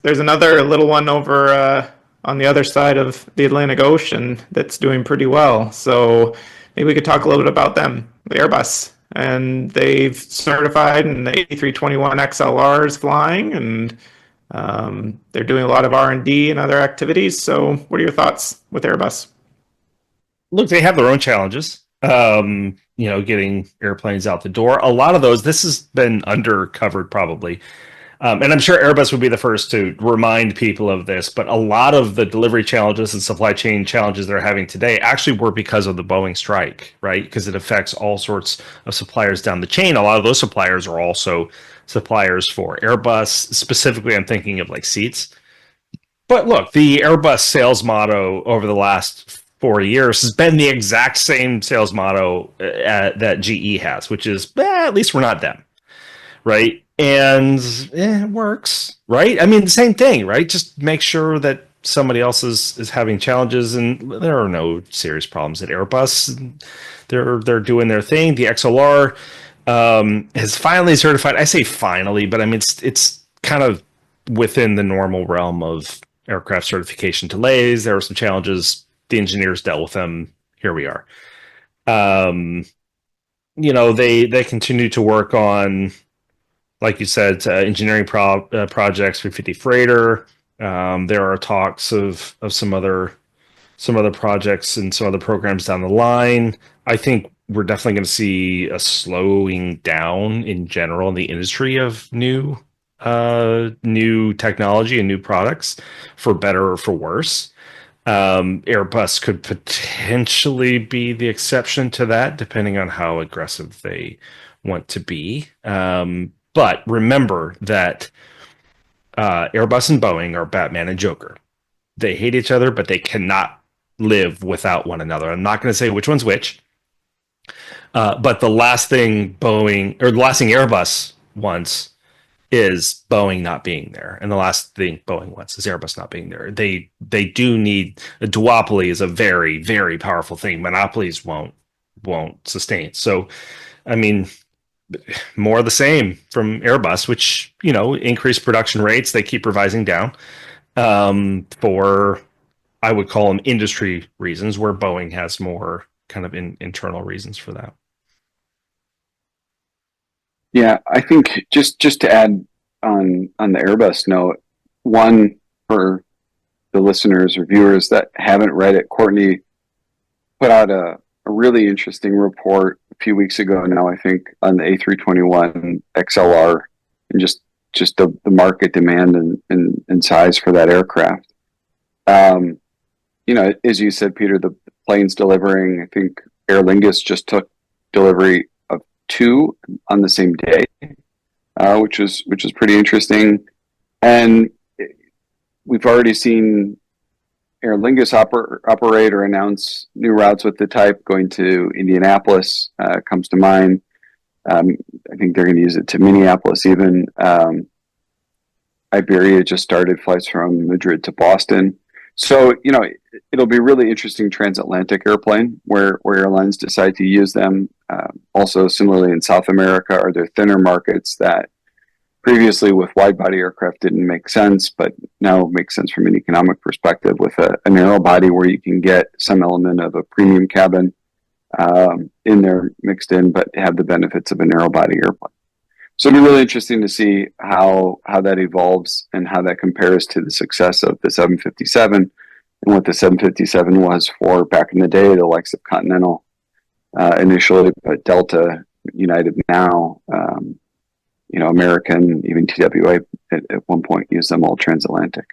There's another little one over on the other side of the Atlantic Ocean that's doing pretty well. So maybe we could talk a little bit about them, the Airbus. And they've certified, and the A321XLR is flying, and they're doing a lot of R&D and other activities. So what are your thoughts with Airbus? Look, they have their own challenges. Getting airplanes out the door. A lot of those, this has been undercovered probably. And I'm sure Airbus would be the first to remind people of this, but a lot of the delivery challenges and supply chain challenges they're having today actually were because of the Boeing strike, right? Because it affects all sorts of suppliers down the chain. A lot of those suppliers are also suppliers for Airbus. Specifically, I'm thinking of like seats. But look, the Airbus sales motto over the last 4 years has been the exact same sales motto that GE has, which is, at least we're not them, right? And it works, right? I mean, the same thing, right? Just make sure that somebody else is having challenges, and there are no serious problems at Airbus. They're doing their thing. The XLR has finally certified. I say finally, but I mean it's kind of within the normal realm of aircraft certification delays. There were some challenges. The engineers dealt with them. Here we are. They continue to work on, like you said, engineering projects for 50 freighter. There are talks of some other projects and some other programs down the line. I think we're definitely going to see a slowing down in general in the industry of new technology and new products, for better or for worse. Airbus could potentially be the exception to that, depending on how aggressive they want to be. But remember that Airbus and Boeing are Batman and Joker. They hate each other, but they cannot live without one another. I'm not going to say which one's which. But the last thing Airbus wants is Boeing not being there, and the last thing Boeing wants is Airbus not being there. They do need a duopoly is a very, very powerful thing. Monopolies won't sustain. So, I mean, more of the same from Airbus, which increase production rates. They keep revising down for, I would call them, industry reasons, where Boeing has more kind of internal reasons for that. Yeah, I think just to add on the Airbus note, one, for the listeners or viewers that haven't read it, Courtney put out a really interesting report a few weeks ago now, I think, on the A321XLR and just the market demand and size for that aircraft. As you said, Peter, the plane's delivering. I think Aer Lingus just took delivery of 2 on the same day, which is pretty interesting. And we've already seen Aer Lingus operate or announce new routes with the type going to Indianapolis. Comes to mind. I think they're going to use it to Minneapolis even. Iberia just started flights from Madrid to Boston. So, it'll be really interesting transatlantic airplane where airlines decide to use them. Also, similarly in South America, are there thinner markets that previously with wide-body aircraft didn't make sense, but now make sense from an economic perspective with a narrow body where you can get some element of a premium cabin in there mixed in, but have the benefits of a narrow-body airplane. So it'll be really interesting to see how that evolves and how that compares to the success of the 757 and what the 757 was for back in the day, the likes of Continental initially, but Delta, United now, American, even TWA at one point used them all transatlantic.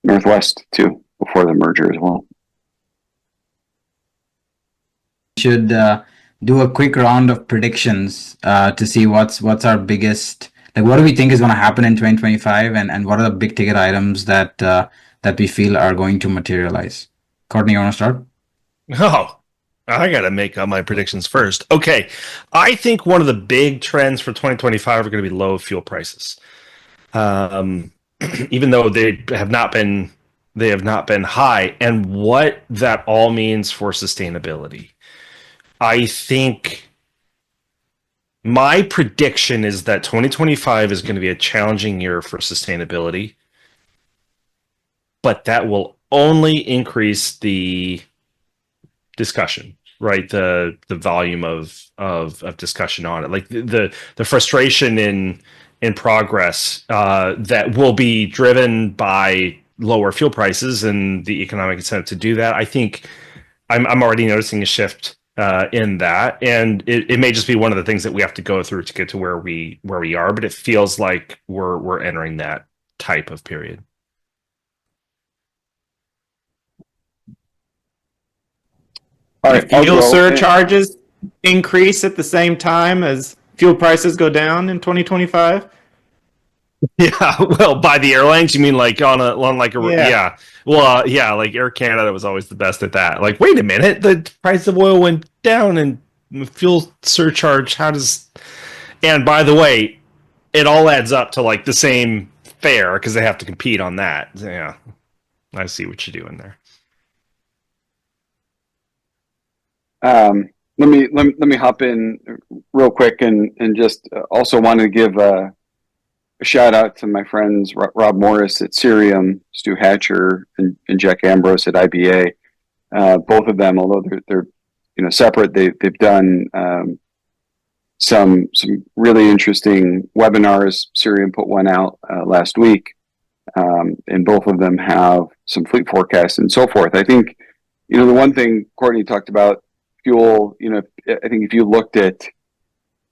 Northwest too, before the merger as well. Should do a quick round of predictions to see what's our biggest, like, what do we think is going to happen in 2025, and what are the big ticket items that we feel are going to materialize. Courtney, you want to start? Oh, I got to make my predictions first. Okay, I think one of the big trends for 2025 are going to be low fuel prices. Even though they have not been high, and what that all means for sustainability. I think my prediction is that 2025 is going to be a challenging year for sustainability but that will only increase the discussion, right? The volume of discussion on it, like the frustration in progress that will be driven by lower fuel prices and the economic incentive to do that. I think I'm already noticing a shift in that, and it may just be one of the things that we have to go through to get to where we are. But it feels like we're entering that type of period. All Do right, I'll fuel go. surcharges increase at the same time as fuel prices go down in 2025? Yeah, well, by the airlines, you mean like on like a Yeah. yeah. Well, yeah, like Air Canada was always the best at that. Like, wait a minute, the price of oil went down and fuel surcharge. How does? And by the way, it all adds up to like the same fare because they have to compete on that. Yeah, I see what you're doing there. Let me hop in real quick and just also want to give a shout out to my friends Rob Morris at Cirium, Stu Hatcher, and Jack Ambrose at IBA. Both of them, although they're separate, they've done some really interesting webinars. Cirium put one out last week, and both of them have some fleet forecasts and so forth. I think the one thing Courtney talked about, fuel. I think if you looked at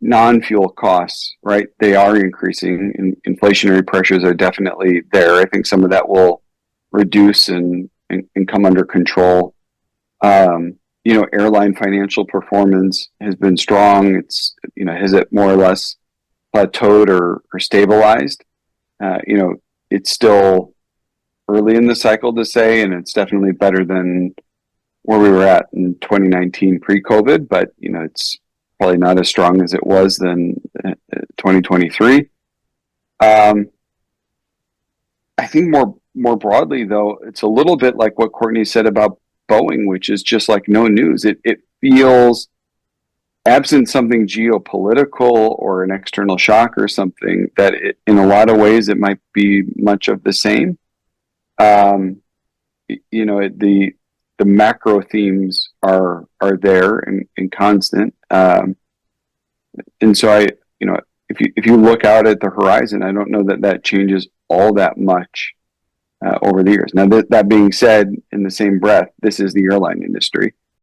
non-fuel costs, right, they are increasing, and inflationary pressures are definitely there. I think some of that will reduce and come under control. Airline financial performance has been strong. It's has it more or less plateaued or stabilized? It's still early in the cycle to say, and it's definitely better than where we were at in 2019 pre-COVID, but it's probably not as strong as it was than 2023. I think more broadly, though, it's a little bit like what Courtney said about Boeing, which is just like no news. It feels, absent something geopolitical or an external shock or something, that in a lot of ways it might be much of the same. The macro themes are there and constant. And so if you look out at the horizon, I don't know that changes all that much over the years. Now, that being said, in the same breath, this is the airline industry.